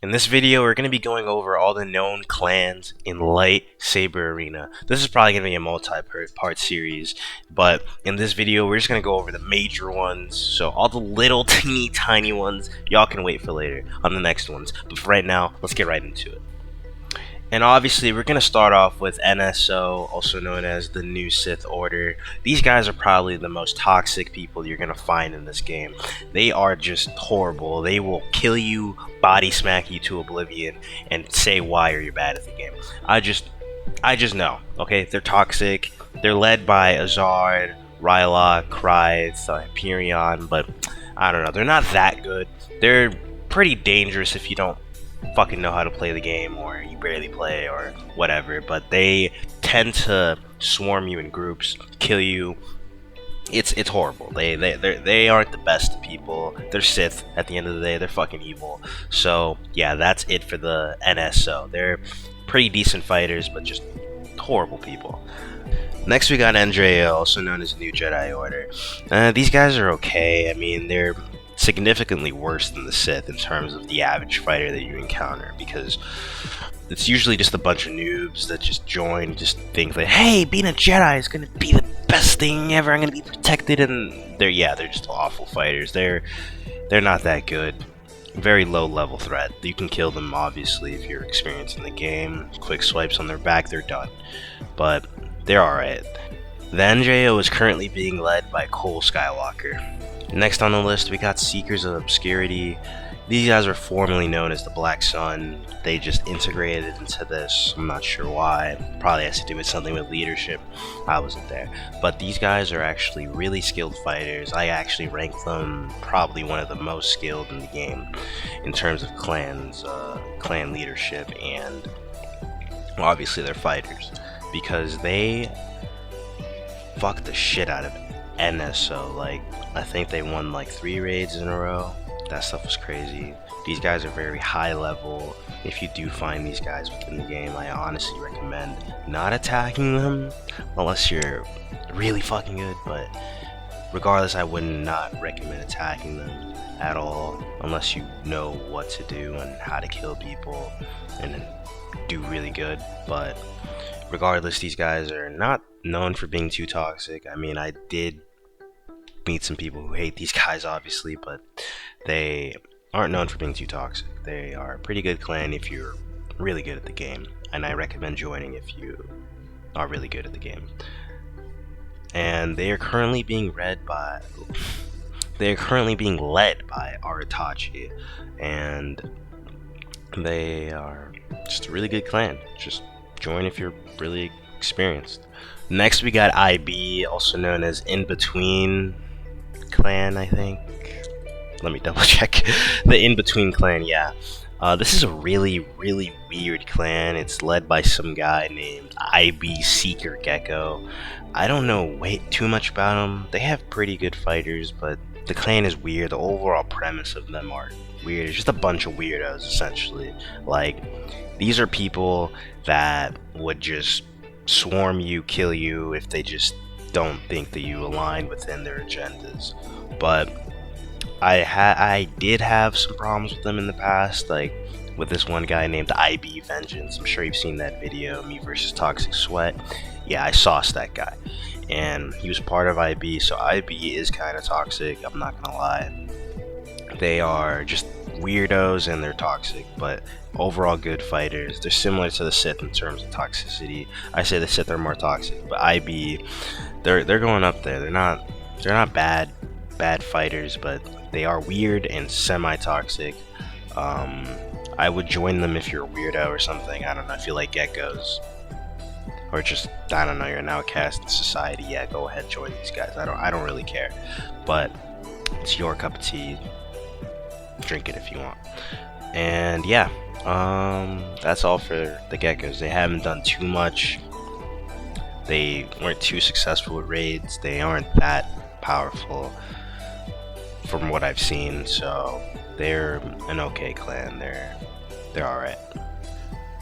In this video, we're going to be going over all the known clans in Lightsaber Arena. This is probably going to be a multi-part series, but in this video, we're just going to go over the major ones. So all the little teeny tiny ones, y'all can wait for later on the next ones. But for right now, let's get right into it. And obviously, we're going to start off with NSO, also known as the New Sith Order. These guys are probably the most toxic people you're going to find in this game. They are just horrible. They will kill you, body smack you to oblivion, and say why you're bad at the game. I just know, okay? They're toxic. They're led by Azard, Rylock, Kryth, Hyperion, but I don't know. They're not that good. They're pretty dangerous if you don't fucking know how to play the game, or you barely play, or whatever, but they tend to swarm you in groups, kill you. It's horrible. They aren't the best people. They're Sith at the end of the day. They're fucking evil. So yeah, that's it for the NSO. They're pretty decent fighters, but just horrible people. Next we got Andrea, also known as the New Jedi Order. These guys are okay. I mean, they're significantly worse than the Sith in terms of the average fighter that you encounter, because it's usually just a bunch of noobs that just join, just think that, hey, being a Jedi is gonna be the best thing ever, I'm gonna be protected, and they're just awful fighters. They're not that good. Very low level threat. You can kill them obviously if you're experienced in the game. Quick swipes on their back, they're done. But they're alright. The NJO is currently being led by Cole Skywalker. Next on the list, we got Seekers of Obscurity. These guys were formerly known as the Black Sun. They just integrated into this. I'm not sure why. Probably has to do with something with leadership. I wasn't there. But these guys are actually really skilled fighters. I actually rank them probably one of the most skilled in the game in terms of clans, clan leadership, and obviously they're fighters, because they fuck the shit out of NSO. Like, I think they won like 3 raids in a row. That stuff was crazy. These guys are very high level. If you do find these guys within the game, I honestly recommend not attacking them unless you're really fucking good, but regardless, I would not recommend attacking them at all unless you know what to do and how to kill people and do really good. But regardless, these guys are not known for being too toxic. I mean, I did meet some people who hate these guys obviously, but they aren't known for being too toxic. They are a pretty good clan if you're really good at the game, and I recommend joining if you are really good at the game. And they are currently being led by Aratachi, and they are just a really good clan. Just join if you're really experienced. Next we got IB, also known as In Between Clan, I think. Let me double check. The In Between Clan, yeah. This is a really weird clan. It's led by some guy named IB Seeker Gecko. I don't know way too much about them. They have pretty good fighters, but the clan is weird. The overall premise of them are weird. It's just a bunch of weirdos, essentially. Like, these are people that would just swarm you, kill you if they just don't think that you align within their agendas. But I did have some problems with them in the past, like with this one guy named IB Vengeance. I'm sure you've seen that video, me versus Toxic Sweat. Yeah, I sauced that guy, and he was part of IB, so IB is kind of toxic, I'm not gonna lie. They are just weirdos and they're toxic, but overall good fighters. They're similar to the Sith in terms of toxicity. I say the Sith are more toxic, but IB, they're going up there. They're not bad fighters, but they are weird and semi-toxic. I would join them if you're a weirdo or something. I don't know, if you like geckos, or just, I don't know, you're an outcast in society. Yeah, go ahead, join these guys. I don't really care, but it's your cup of tea. Drink it if you want. And yeah, that's all for the geckos. They haven't done too much. They weren't too successful with raids. They aren't that powerful from what I've seen, so they're an okay clan. They're alright.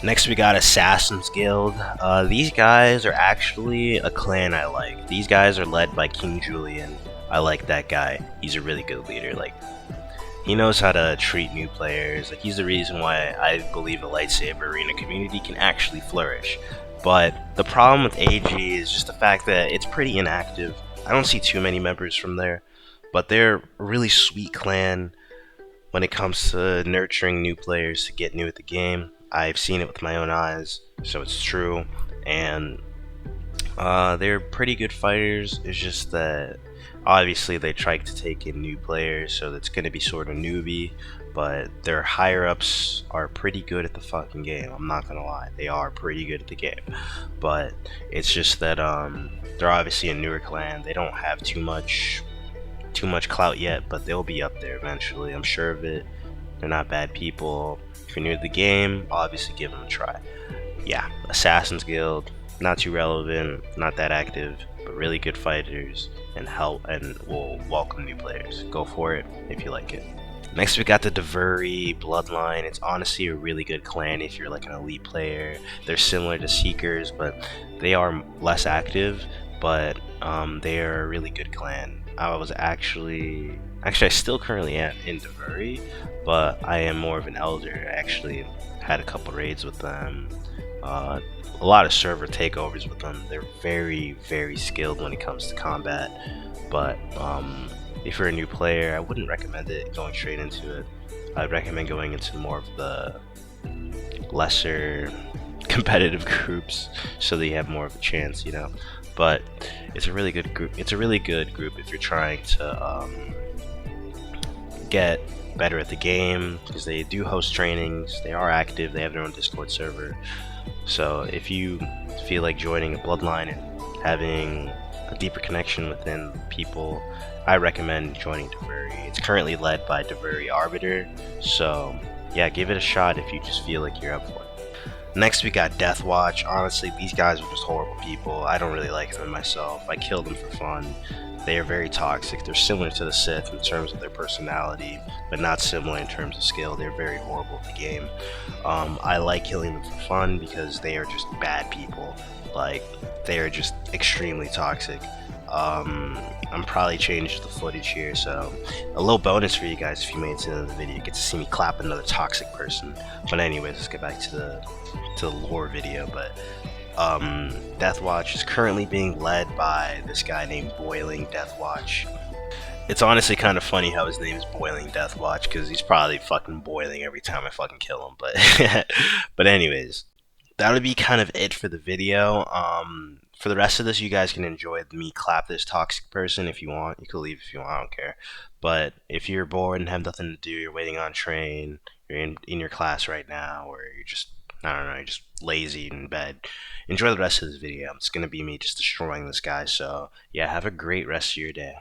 Next we got Assassin's Guild. These guys are actually a clan I like. These guys are led by King Julian. I like that guy. He's a really good leader. Like, He knows how to treat new players. Like, he's the reason why I believe the Lightsaber Arena community can actually flourish. But the problem with AG is just the fact that it's pretty inactive. I don't see too many members from there, but they're a really sweet clan when it comes to nurturing new players to get new at the game. I've seen it with my own eyes, so it's true. And they're pretty good fighters. It's just that obviously they try to take in new players, so that's going to be sort of newbie. But their higher ups are pretty good at the fucking game. I'm not gonna lie, they are pretty good at the game. But it's just that they're obviously a newer clan. They don't have too much clout yet, but they'll be up there eventually. I'm sure of it. They're not bad people. If you're new to the game, obviously give them a try. Yeah, Assassin's Guild, not too relevant, not that active, but really good fighters and will welcome new players. Go for it if you like it. Next we got the Davery Bloodline. It's honestly a really good clan if you're like an elite player. They're similar to Seekers, but they are less active, but they are a really good clan. I was actually I still currently am in Davery, but I am more of an elder. I actually had a couple raids with them, a lot of server takeovers with them. They're very, very skilled when it comes to combat, but if you're a new player, I wouldn't recommend it going straight into it. I'd recommend going into more of the lesser competitive groups so that you have more of a chance, you know. But it's a really good group. It's a really good group if you're trying to get better at the game, because they do host trainings. They are active. They have their own Discord server. So if you feel like joining a bloodline and having a deeper connection within people, I recommend joining Davery. It's currently led by Davery Arbiter, so yeah, give it a shot if you just feel like you're up for it. Next we got Death Watch. Honestly, these guys are just horrible people. I don't really like them myself. I kill them for fun. They are very toxic. They're similar to the Sith in terms of their personality, but not similar in terms of skill. They're very horrible at the game. I like killing them for fun because they are just bad people. Like, they are just extremely toxic. I'm probably changing the footage here, so a little bonus for you guys if you made it to the end of the video. You get to see me clap another toxic person. But anyways, let's get back to the lore video. But Deathwatch is currently being led by this guy named Boiling Deathwatch. It's honestly kind of funny how his name is Boiling Deathwatch, because he's probably fucking boiling every time I fucking kill him. But anyways, that would be kind of it for the video. For the rest of this, you guys can enjoy me clap this toxic person if you want. You can leave if you want, I don't care. But if you're bored and have nothing to do, you're waiting on train, you're in your class right now, or you're just, I don't know, you're just lazy in bed, enjoy the rest of this video. It's going to be me just destroying this guy. So yeah, have a great rest of your day.